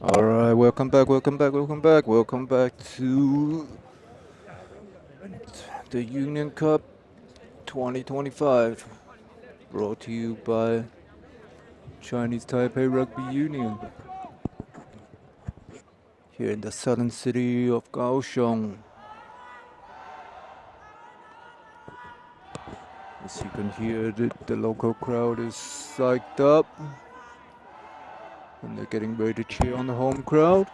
All right, welcome back to the Union Cup 2025, brought to you by Chinese Taipei Rugby Union here in the southern city of Kaohsiung. As you can hear, the local crowd is psyched up and they're getting ready to cheer on the home crowd.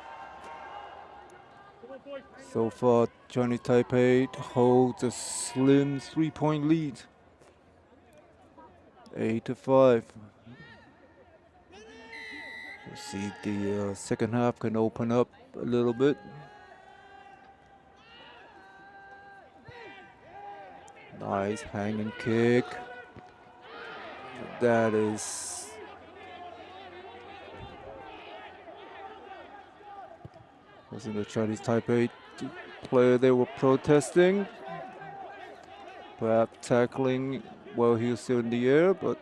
So far, Chinese Taipei holds a slim 3-point lead, 8-5. We'll see the second half can open up a little bit. Nice hanging kick. That is wasn't the Chinese Taipei player they were protesting. Perhaps tackling while he was still in the air, but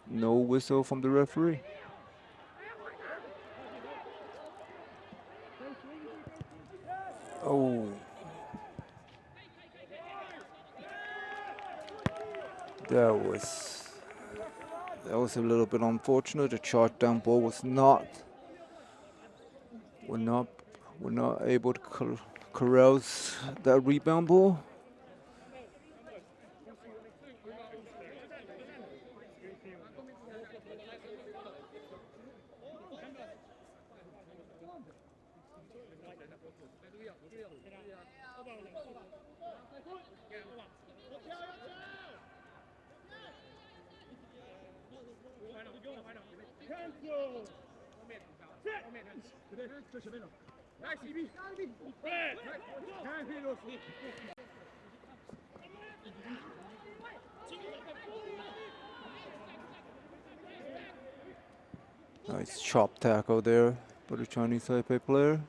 no whistle from the referee. Oh. That was a little bit unfortunate. The charge down ball was not. We're not able to corral that rebound ball. Nice chop tackle there by the Chinese Taipei player.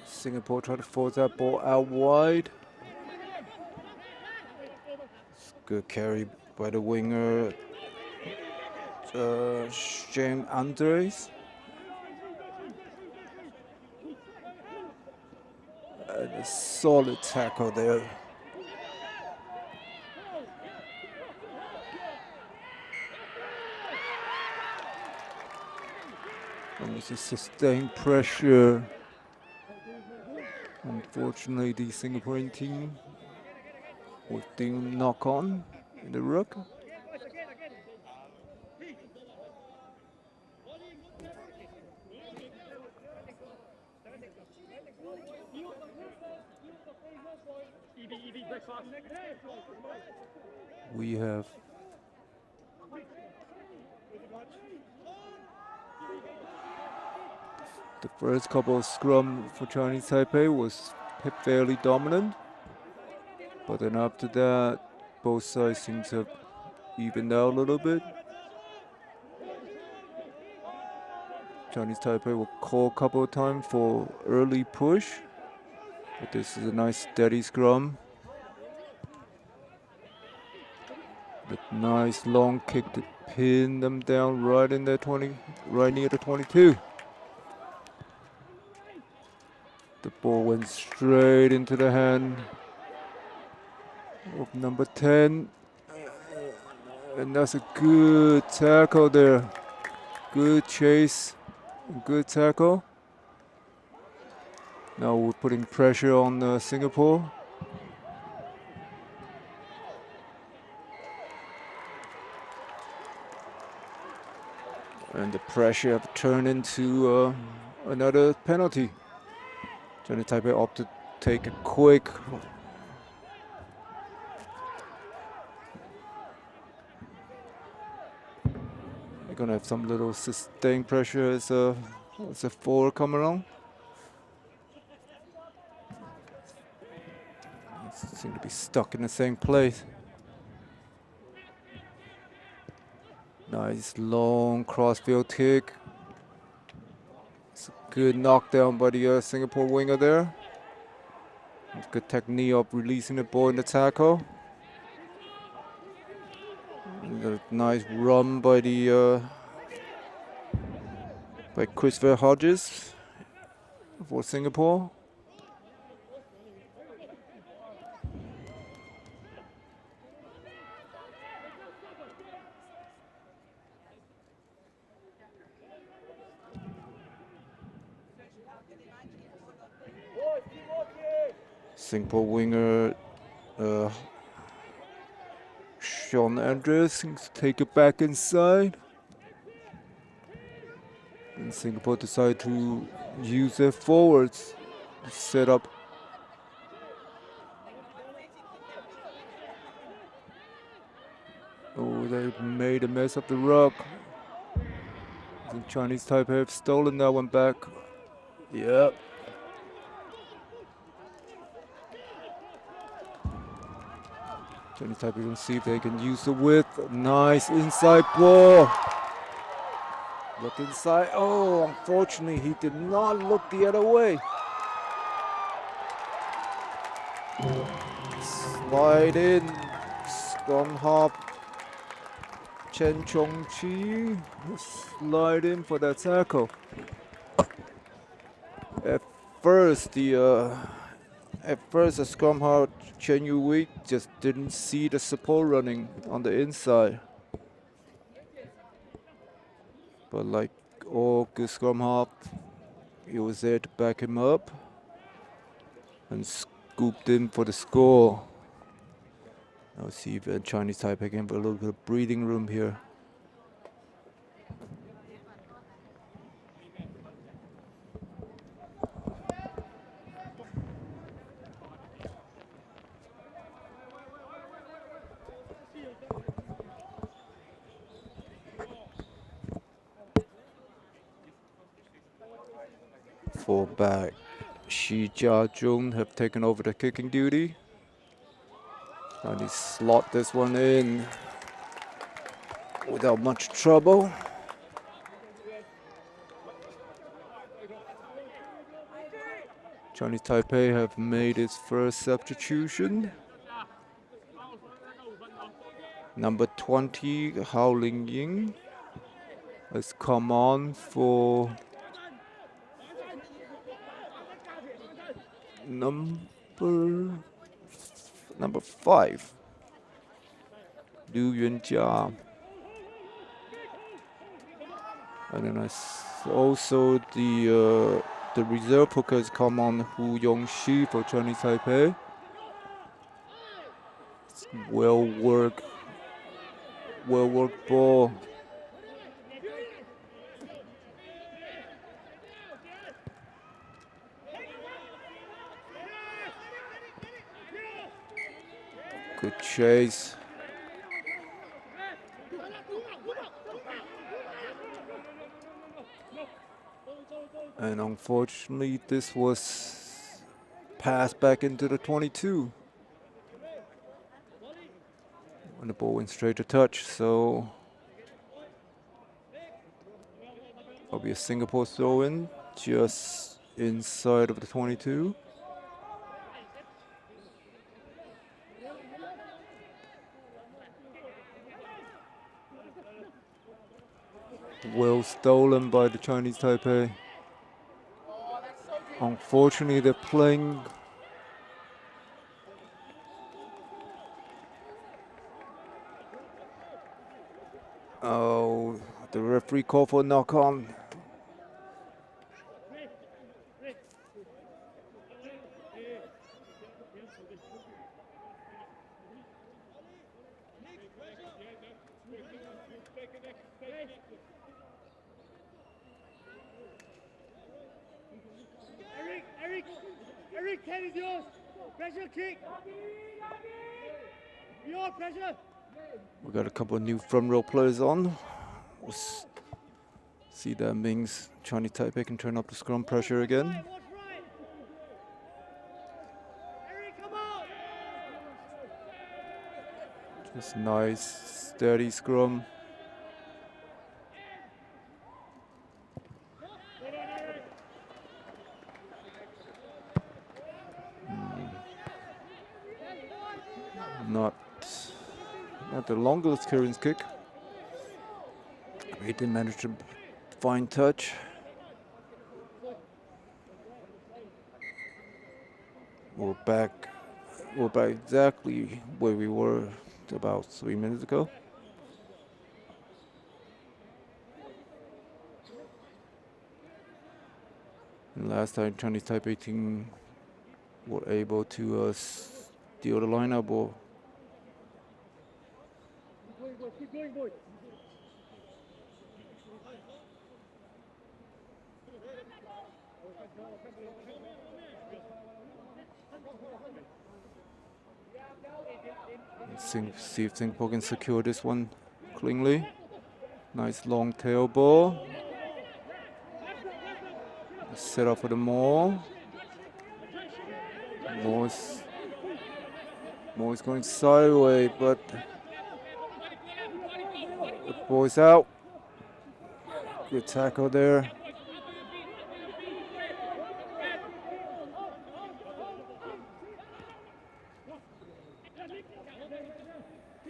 Singapore tried to force that ball out wide. It's a good carry by the winger, James Andres. And a solid tackle there. And this is sustained pressure. Unfortunately, the Singaporean team with the knock on in the ruck. We have the first couple of scrum for Chinese Taipei was fairly dominant, but then after that, both sides seem to have evened out a little bit. Chinese Taipei will call a couple of times for early push, but this is a nice steady scrum. The nice long kick to pin them down right in their right near the 22. The ball went straight into the hand of number 10. And that's a good tackle there. Good chase, good tackle. Now we're putting pressure on Singapore. And the pressure have turned into another penalty. Chinese Taipei opted to take a quick. They're gonna have some little sustained pressure as a forward come along. They seem to be stuck in the same place. Nice long crossfield kick. It's a Good knockdown by the Singapore winger there. Good technique of releasing the ball in the tackle. And a nice run by the by Christopher Hodges for Singapore. Singapore winger Sean Andrews take it back inside. And Singapore decide to use their forwards to set up. Oh, they made a mess of the ruck. I think Chinese Taipei have stolen that one back. Yep. Chinese Taipei gonna see if they can use the width. Nice inside ball. Look inside. Oh, unfortunately, he did not look the other way. Slide in. Scrum half. Chen Chongqi slide in for that tackle. At first, the scrum half Chen Yu just didn't see the support running on the inside. But like all good scrum half, he was there to back him up and scooped in for the score. Now see if Chinese Taipei can have a little bit of breathing room here. Fullback Shi Jiajun have taken over the kicking duty. And he slot this one in without much trouble. Chinese Taipei have made its first substitution. Number 20, Hao Lingying, has come on for number 5, Liu Yuanjia. And then also the reserve hooker has come on, Hu Yongxi for Chinese Taipei. It's well worked ball. Good chase. And unfortunately, this was passed back into the 22. And the ball went straight to touch, so it'll be a Singapore throw-in just inside of the 22. Well stolen by the Chinese Taipei. Unfortunately, they're playing the referee called for a knock-on. Eric, 10 is yours. Pressure kick. Your pressure. We got a couple of new front row players on. We'll see that means Chinese Taipei can turn up the scrum pressure again. Just nice, steady scrum. Not the longest clearance kick. He didn't manage to find touch. We're back exactly where we were about 3 minutes ago. And last time Chinese Taipei team were able to steal the lineup or Keep going, boys. see if Singapore can secure this one cleanly. Nice long tail ball. Set up for the Moore. Moore's going sideways, but the ball's out. Good tackle there.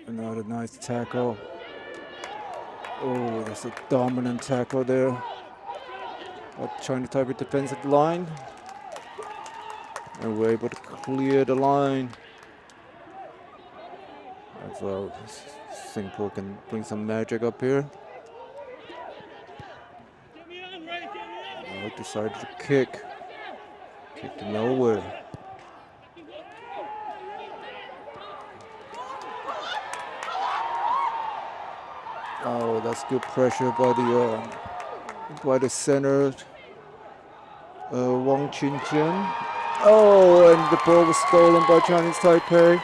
Another nice tackle. Oh, that's a dominant tackle there. Trying to type a defensive line. And we're able to clear the line. As well, Singapore can bring some magic up here. Decided to kick. Kick to nowhere. Oh, that's good pressure by the center, Wang Qinjian. Oh, and the ball was stolen by Chinese Taipei.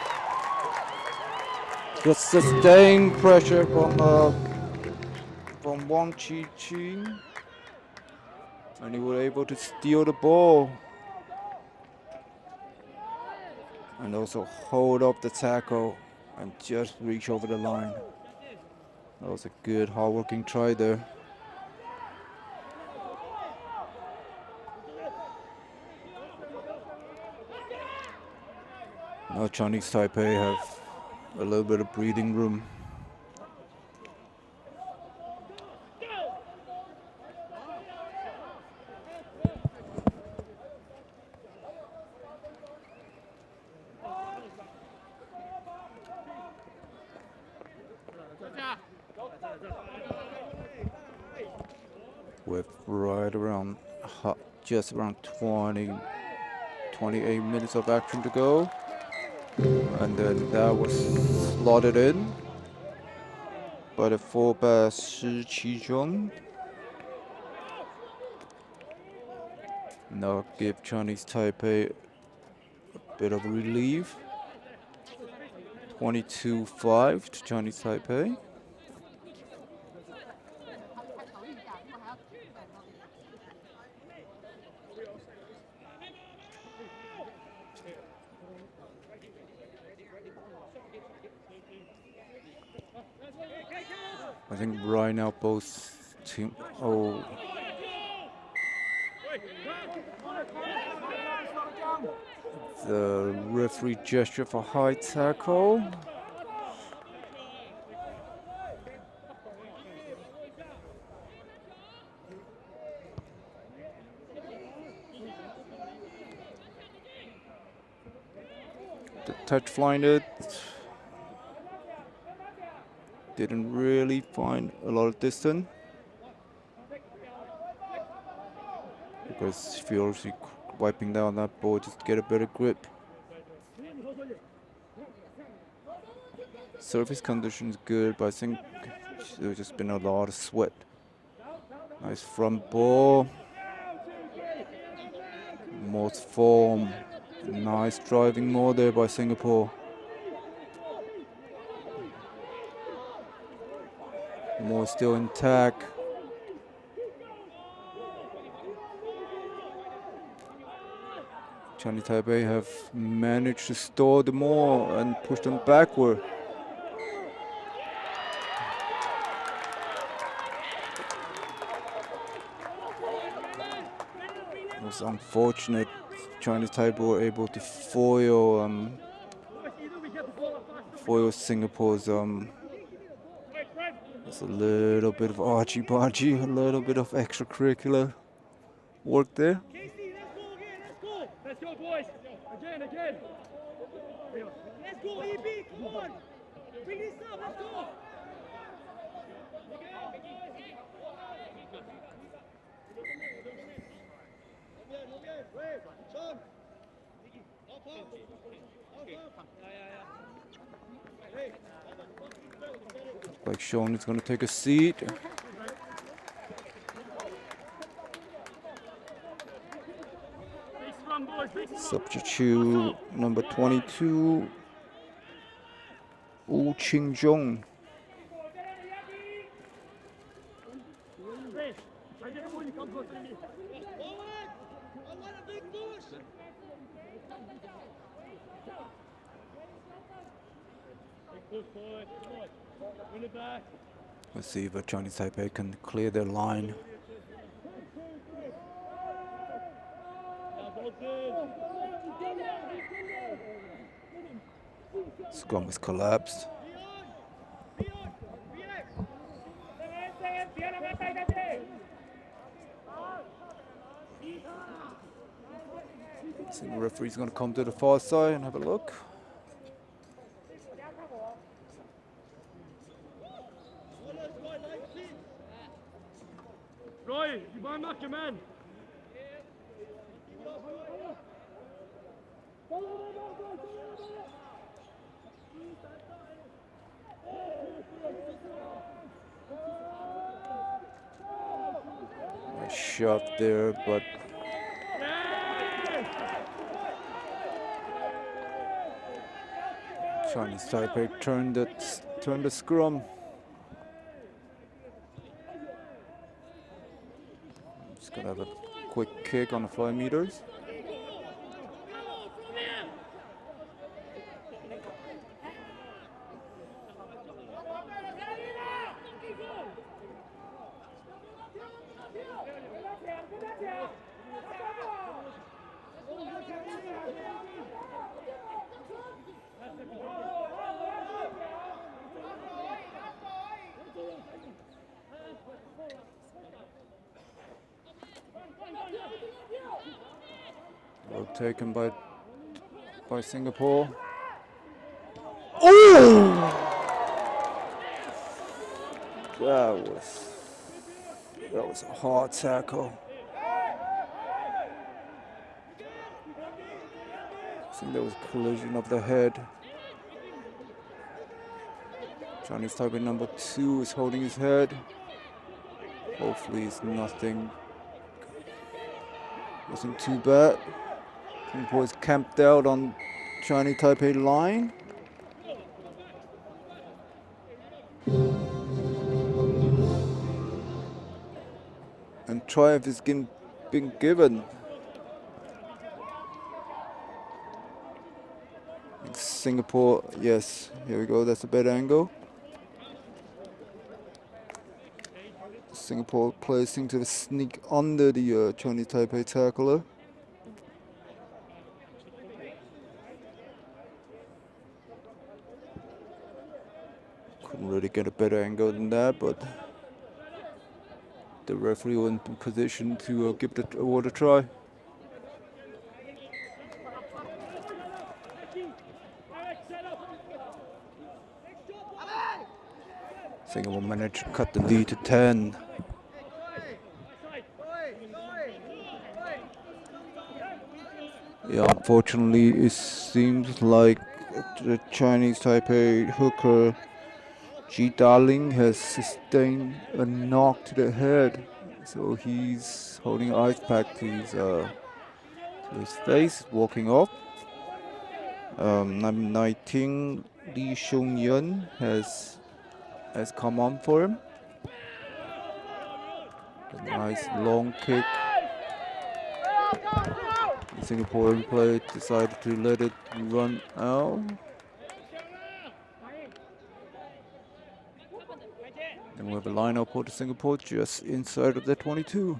Just sustained pressure from Wang Qinjian, and he was able to steal the ball and also hold up the tackle and just reach over the line. That was a good, hard-working try there. Now Chinese Taipei have a little bit of breathing room. With just around 28 minutes of action to go. And then that was slotted in by the fullback Shi Qizhong. Now give Chinese Taipei a bit of relief. 22-5 to Chinese Taipei. I think right now both teams. Oh. The referee gesture for high tackle. The touch blinded. Didn't really find a lot of distance because Fiorsi wiping down that ball just to get a better grip. Surface conditions good, but I think there's just been a lot of sweat. Nice front ball. Moore's form. Nice driving more there by Singapore. Moore still intact. Chinese Taipei have managed to stall the Moore and push them backward. It was unfortunate Chinese Taipei were able to foil for Singapore's there's a little bit of argy-bargy, a little bit of extracurricular work there. Let's go, boys. Again. Let's go, EB. Come on. Bring this up. Let's go. Like Sean is going to take a seat. Substitute number 22, Wu Qingjong. Let's see if Chinese Taipei can clear their line. Scrum has collapsed. I think the referee's going to come to the far side and have a look. Roy, you might knock your man. Nice shot there, but Chinese Taipei turned the scrum. Just gonna have a quick kick on the 5 meters. Well taken by Singapore. Oh! That was a hard tackle. I think there was a collision of the head. Chinese Taipei number 2 is holding his head. Hopefully it's nothing. Wasn't too bad. Singapore is camped out on Chinese Taipei line. And triumph is been given. Singapore, yes, here we go, that's a better angle. Singapore players seem to sneak under the Chinese Taipei tackler. Couldn't really get a better angle than that, but the referee wasn't in position to give the award a try. Singapore managed to cut the lead to 10. Yeah, unfortunately, it seems like the Chinese Taipei hooker Ji Darling has sustained a knock to the head, so he's holding an ice pack to his face, walking off. Number 19, Lee Xiong-yun has come on for him. A nice long kick. The Singaporean player decided to let it run out. And we have a line-up for the Singapore just inside of the 22.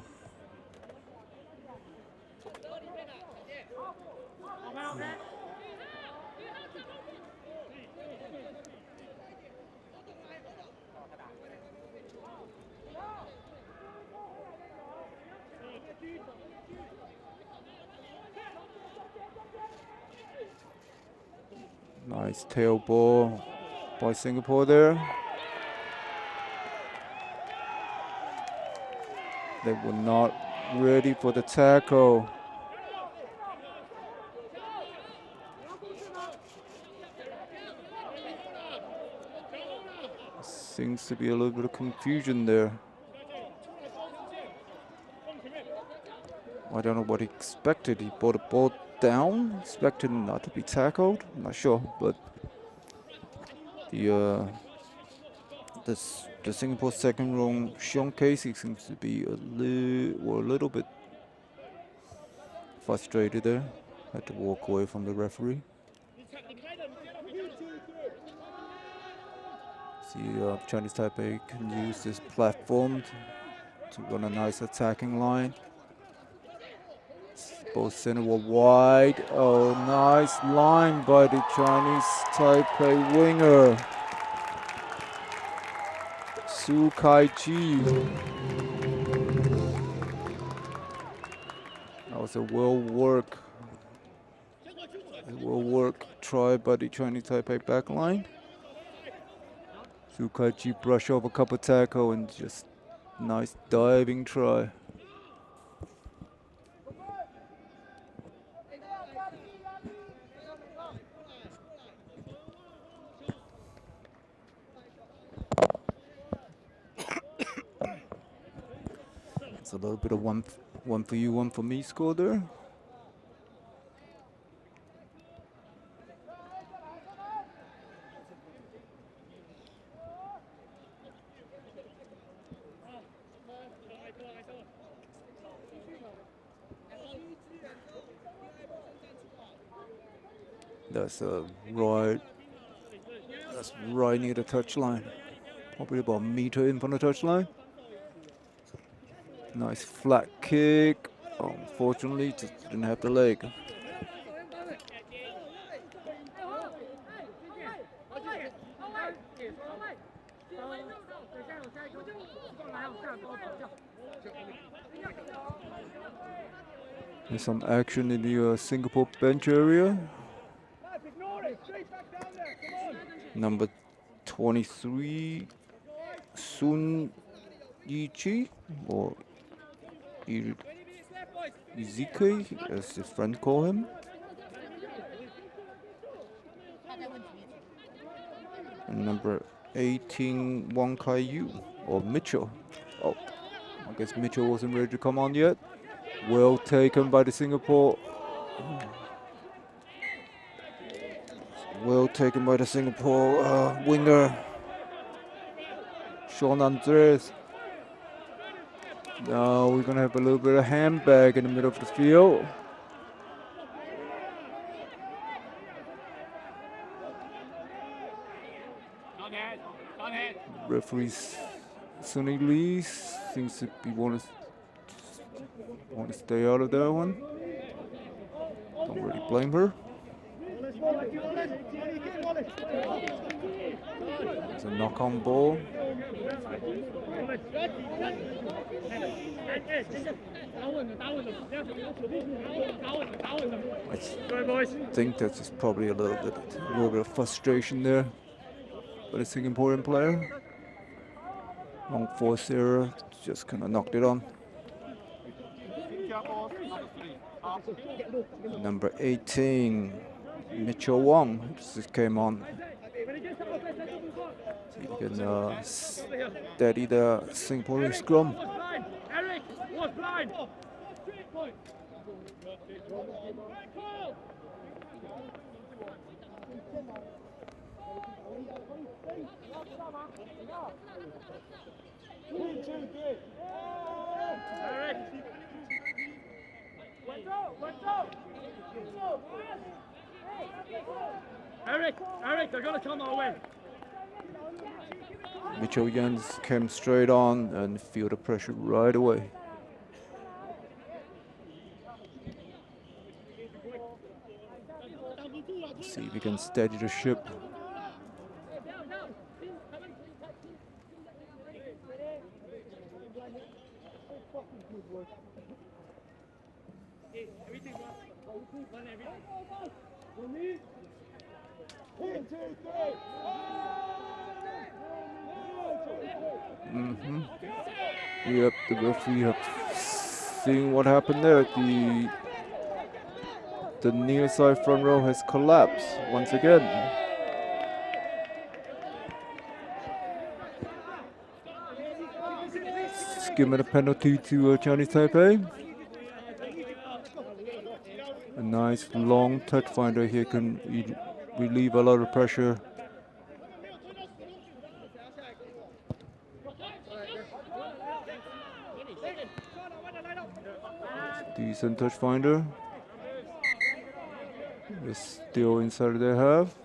Nice tail ball by Singapore there. They were not ready for the tackle. Seems to be a little bit of confusion there. I don't know what he expected. He brought the ball down, expected not to be tackled. I'm not sure, but the Singapore second row, Sean Casey seems to be a little bit frustrated there. Had to walk away from the referee. See, Chinese Taipei can use this platform to run a nice attacking line. Both center were wide. Oh, nice line by the Chinese Taipei winger, Su Kai-chi. That was a well-worked try by the Chinese Taipei backline. Su Kai-chi brush off a couple tackle and just nice diving try. It's a little bit of one for you, one for me score there. That's right near the touchline. Probably about a meter in from the touchline. Nice flat kick. Unfortunately, just didn't have the leg. There's some action in the Singapore bench area. Number 23, Sun Yichi, or Izike, as his friend call him. And number 18, Wang Kai-yu, or Mitchell. Oh, I guess Mitchell wasn't ready to come on yet. Well taken by the Singapore. Well taken by the Singapore winger, Sean Andres. Now we're going to have a little bit of handbag in the middle of the field. Referee Sunny Lee seems to be want to stay out of that one. Don't really blame her. It's a knock-on ball. I think that's just probably a little bit of frustration there for the Singaporean player. Long force error, just kind of knocked it on. Number 18, Mitchell Wong just came on. See if you can steady the Singaporean scrum. Eric, they're gonna come our way. Mitchell Jens came straight on and feel the pressure right away. See if he can steady the ship. Yep, the referee have seen what happened there. The near side front row has collapsed once again. Giving a penalty to Chinese Taipei. A nice long touch finder here can relieve a lot of pressure. Decent touch finder. It's still inside their half.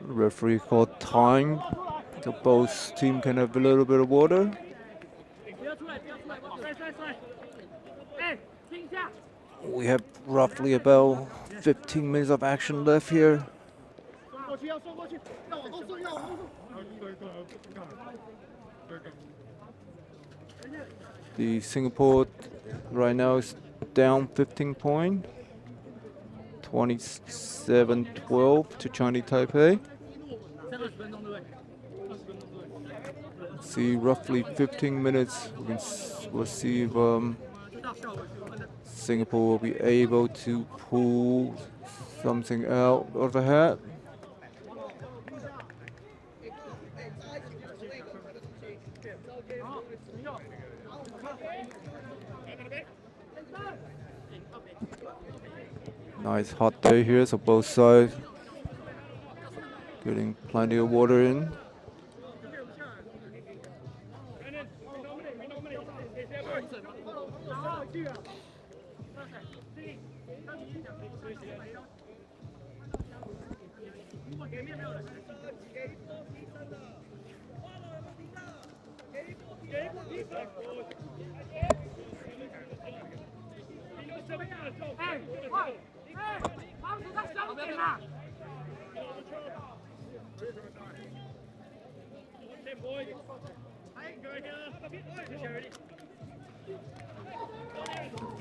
Referee called time, so both teams can have a little bit of water. We have roughly about 15 minutes of action left here. The Singapore right now is down 15 points, 27-12 to Chinese Taipei. See, roughly 15 minutes. We'll see if Singapore will be able to pull something out of the hat. Nice hot day here, so both sides getting plenty of water in.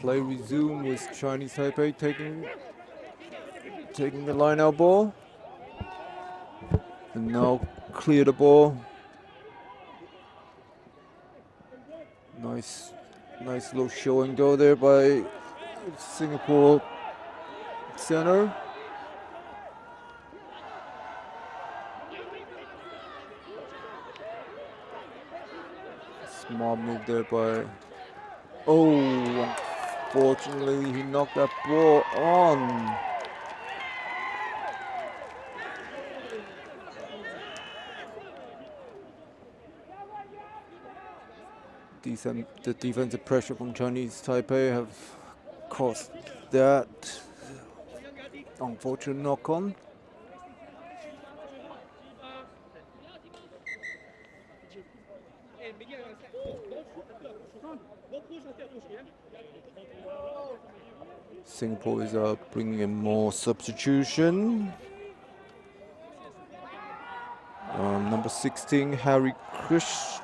Play resume with Chinese Taipei taking the line out ball. And now clear the ball. Nice little showing go there by Singapore center. Small move there by, unfortunately he knocked that ball on. The defensive pressure from Chinese Taipei have caused that unfortunate knock-on. Singapore is bringing in more substitution. Number 16, Harry Krishnan.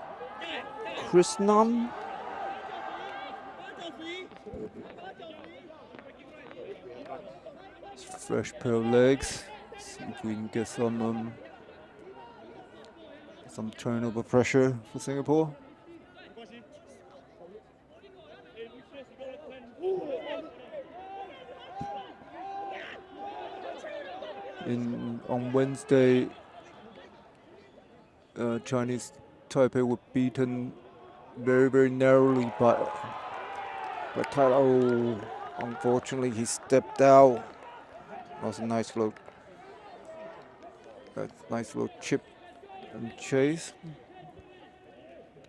Fresh pair of legs. See if we can get some turnover pressure for Singapore. On Wednesday, Chinese Taipei were beaten very narrowly by Tyler. Unfortunately, he stepped out. That was a nice little chip and chase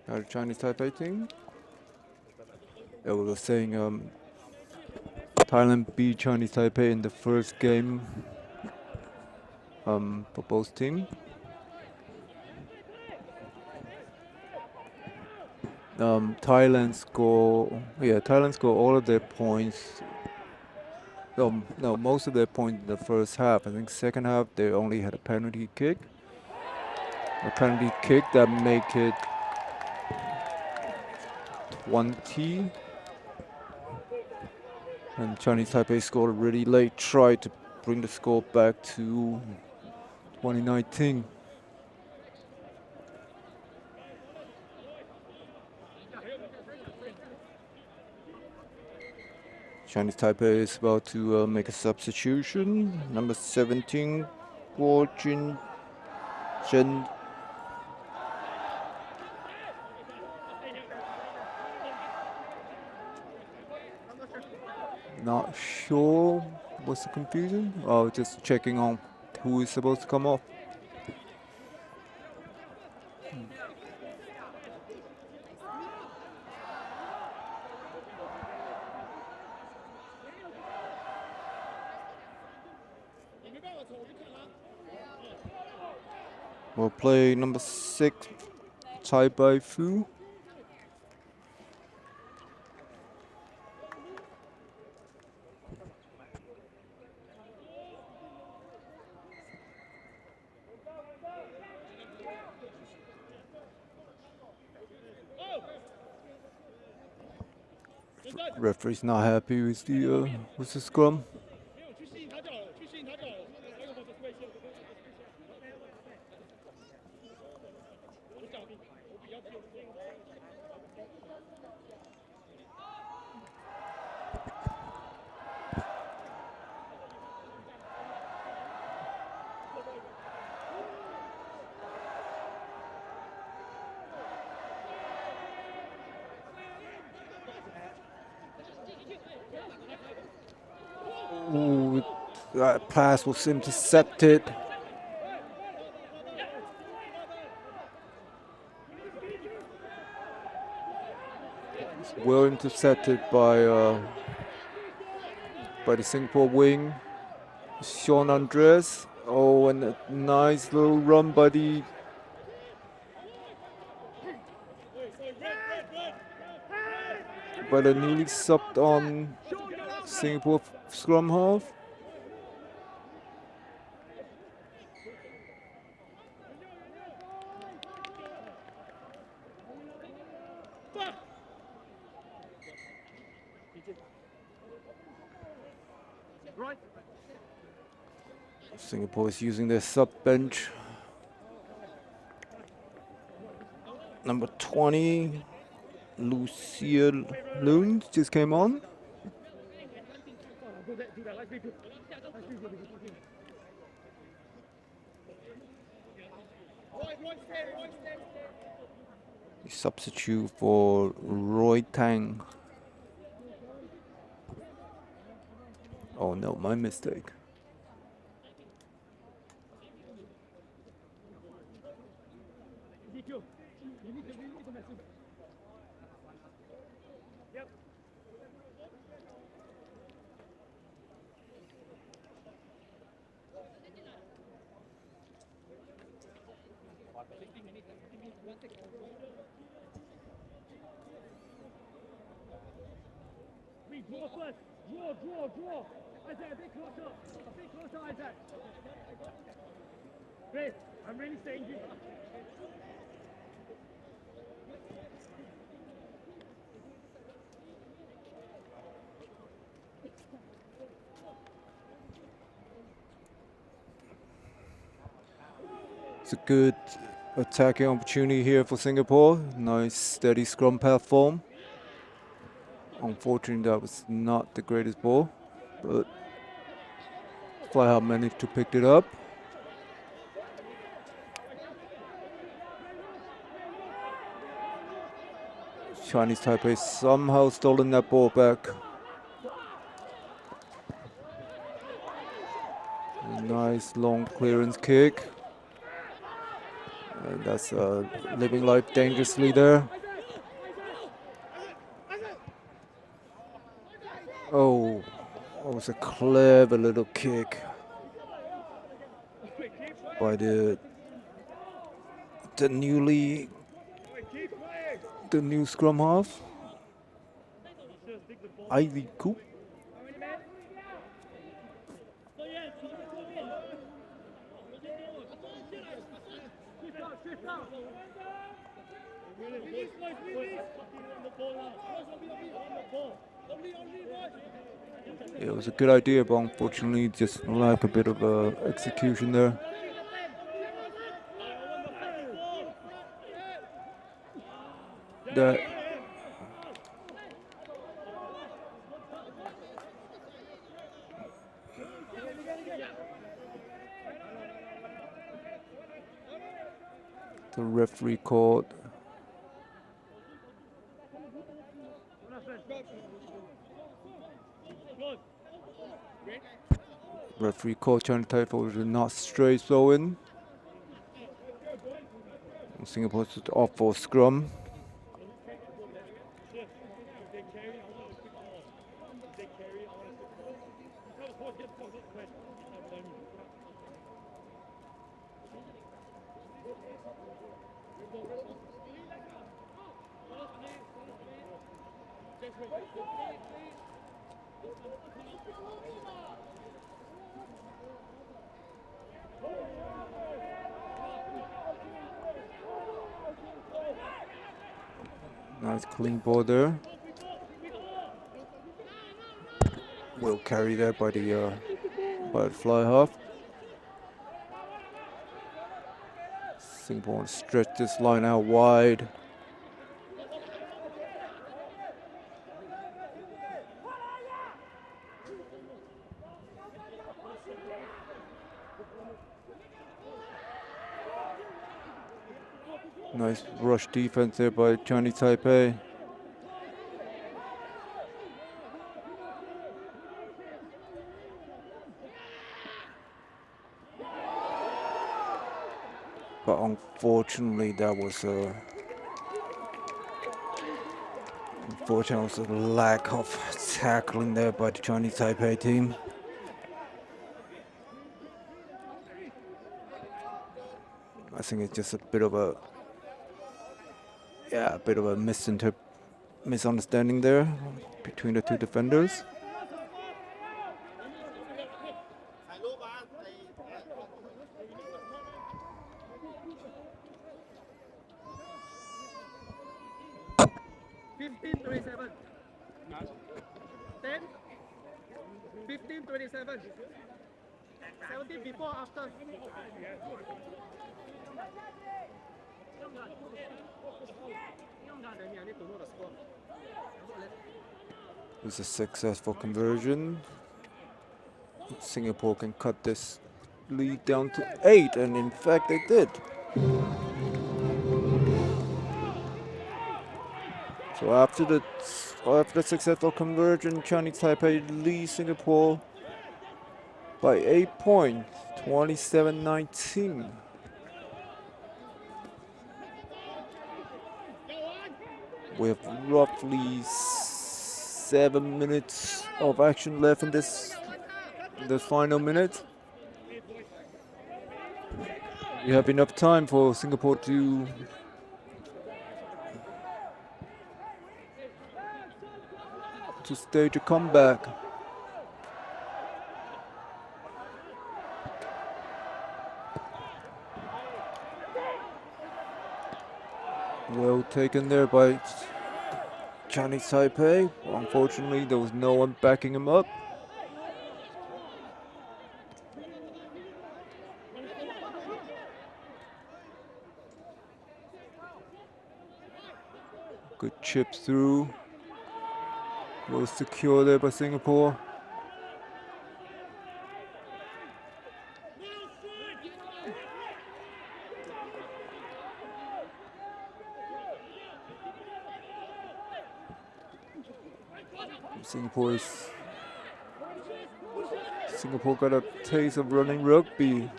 by the Chinese Taipei team. Yeah, we were saying Thailand beat Chinese Taipei in the first game for both teams. Thailand score all of their points. No, most of their points in the first half. I think second half they only had a penalty kick. A penalty kick that make it 20. And Chinese Taipei scored really late, tried to bring the score back to 2019. Chinese Taipei is about to make a substitution. Number 17, Guo Junzhen. Not sure what's the confusion. Oh, just checking on who is supposed to come off. We'll play number 6, Taipei Fu. Referee's not happy with the scrum. Ooh, that pass was intercepted. It's well intercepted by the Singapore wing, Sean Andres. Oh, and a nice little run by the newly subbed on Singapore scrum half. Singapore is using their sub bench. Number 20, Lucia Loon just came on. Substitute for Roy Tang. Oh no, my mistake. Draw first. Draw. Isaiah, a bit closer, Isaiah. Chris, I'm really saying you. It's a good attacking opportunity here for Singapore. Nice steady scrum path form. Unfortunately, that was not the greatest ball, but Flyhard managed to pick it up. Chinese Taipei somehow stolen that ball back. A nice long clearance kick. And that's living life dangerously there. Oh, that was a clever little kick by the new scrum half, Ivy Coop. It was a good idea, but unfortunately just lack a bit of execution there. That the referee called China Taipei to not straight throw in. Singapore off for scrum. Nice clean ball there. Well carry there by the fly half. Singapore stretch this line out wide. Nice rush defense there by Chinese Taipei. But unfortunately, that was a lack of tackling there by the Chinese Taipei team. I think it's just a bit of a misunderstanding there between the two defenders. Before, after. It's a successful conversion. Singapore can cut this lead down to 8, and in fact they did. So after the successful conversion, Chinese Taipei leads Singapore by 8 points, 27-19. We have roughly 7 minutes of action left in this final minute. We have enough time for Singapore to stage a comeback. Well taken there by Chinese Taipei. Unfortunately, there was no one backing him up. Good chips through. Well secure there by Singapore. Singapore got a taste of running rugby.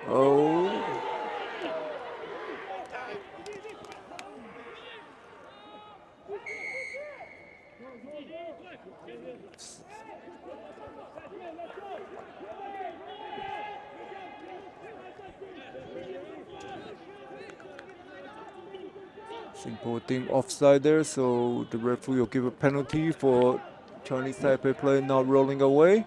Oh. Singapore team offside there, so the referee will give a penalty for Chinese Taipei player not rolling away.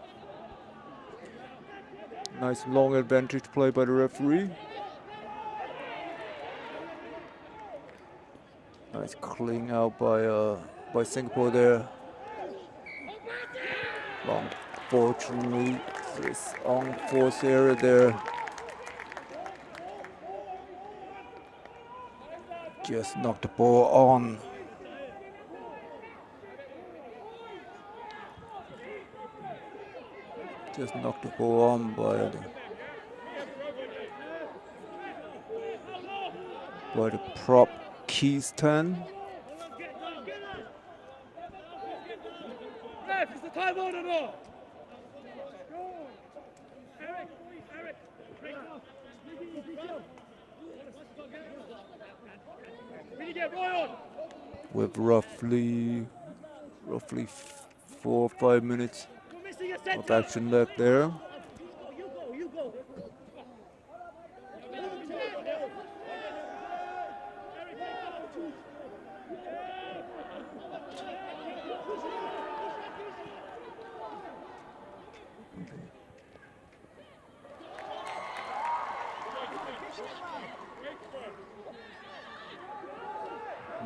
Nice long advantage play by the referee. Nice clean out by Singapore there. Unfortunately, this unforced error there. Just knocked the ball on. Just knocked the ball on by the prop Keyston. It's the time order now. With roughly 4 or 5 minutes of action left there.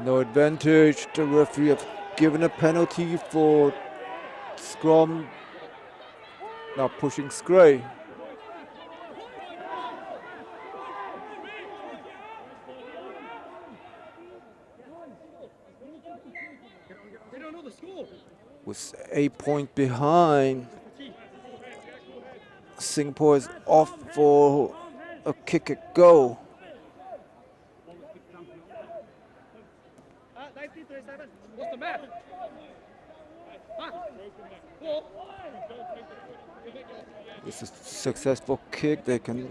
No advantage. The referee have given a penalty for scrum. Now pushing Scray. Was 8 points behind. Singapore is off for a kick and go. What's the matter? It's a successful kick. They can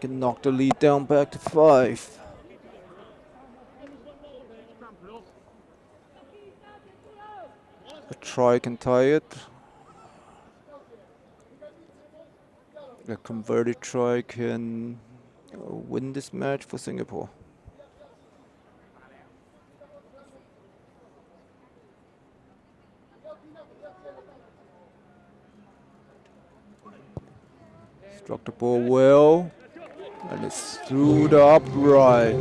knock the lead down back to 5. A try can tie it. A converted try can win this match for Singapore. Struck the ball well, and it's through the upright.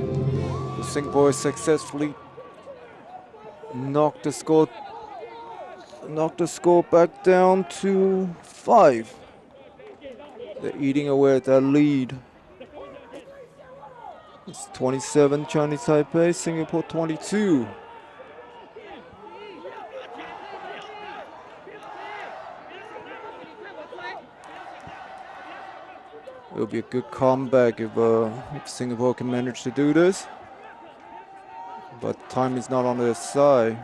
The Singapore successfully knocked the score back down to 5. They're eating away at that lead. It's 27 Chinese Taipei, Singapore 22. It'll be a good comeback if Singapore can manage to do this. But time is not on their side.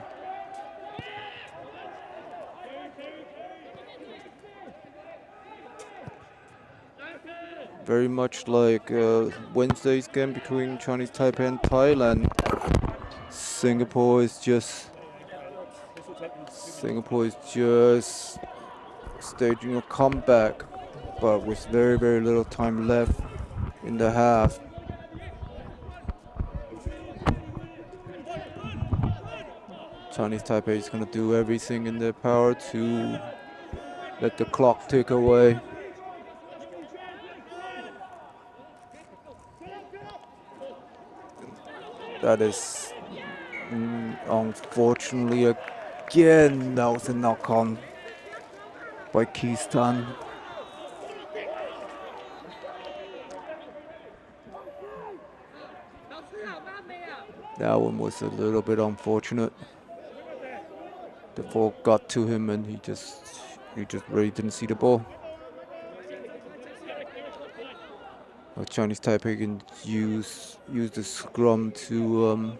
Very much like Wednesday's game between Chinese Taipei and Thailand. Singapore is just staging a comeback, but with very, very little time left in the half. Chinese Taipei is going to do everything in their power to let the clock tick away. That is, unfortunately, again, that was a knock-on by Keyston. That one was a little bit unfortunate. The ball got to him and he just really didn't see the ball. Chinese Taipei can use the scrum to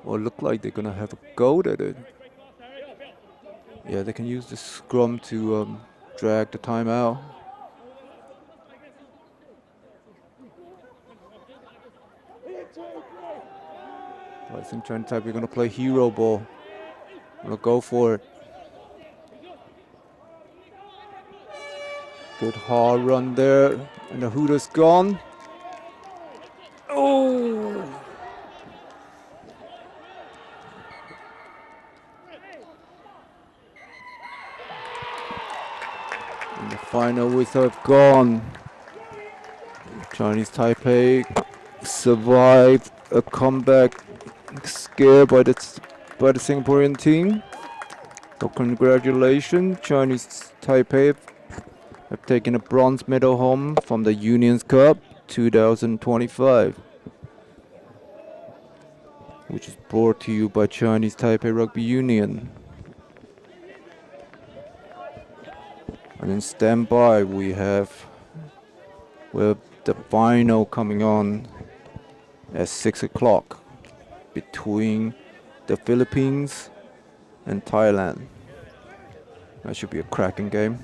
look like they're gonna have a go at it. Yeah, they can use the scrum to drag the time out. I think Chinese Taipei are gonna play hero ball. Gonna go for it. Good hard run there, and the Hooters gone. Oh! And the final whistle have gone. Chinese Taipei survived a comeback scare by the Singaporean team. So congratulations, Chinese Taipei have taken a bronze medal home from the Unions Cup 2025, which is brought to you by Chinese Taipei Rugby Union. And in standby we have the final coming on at 6 o'clock between the Philippines and Thailand. That should be a cracking game.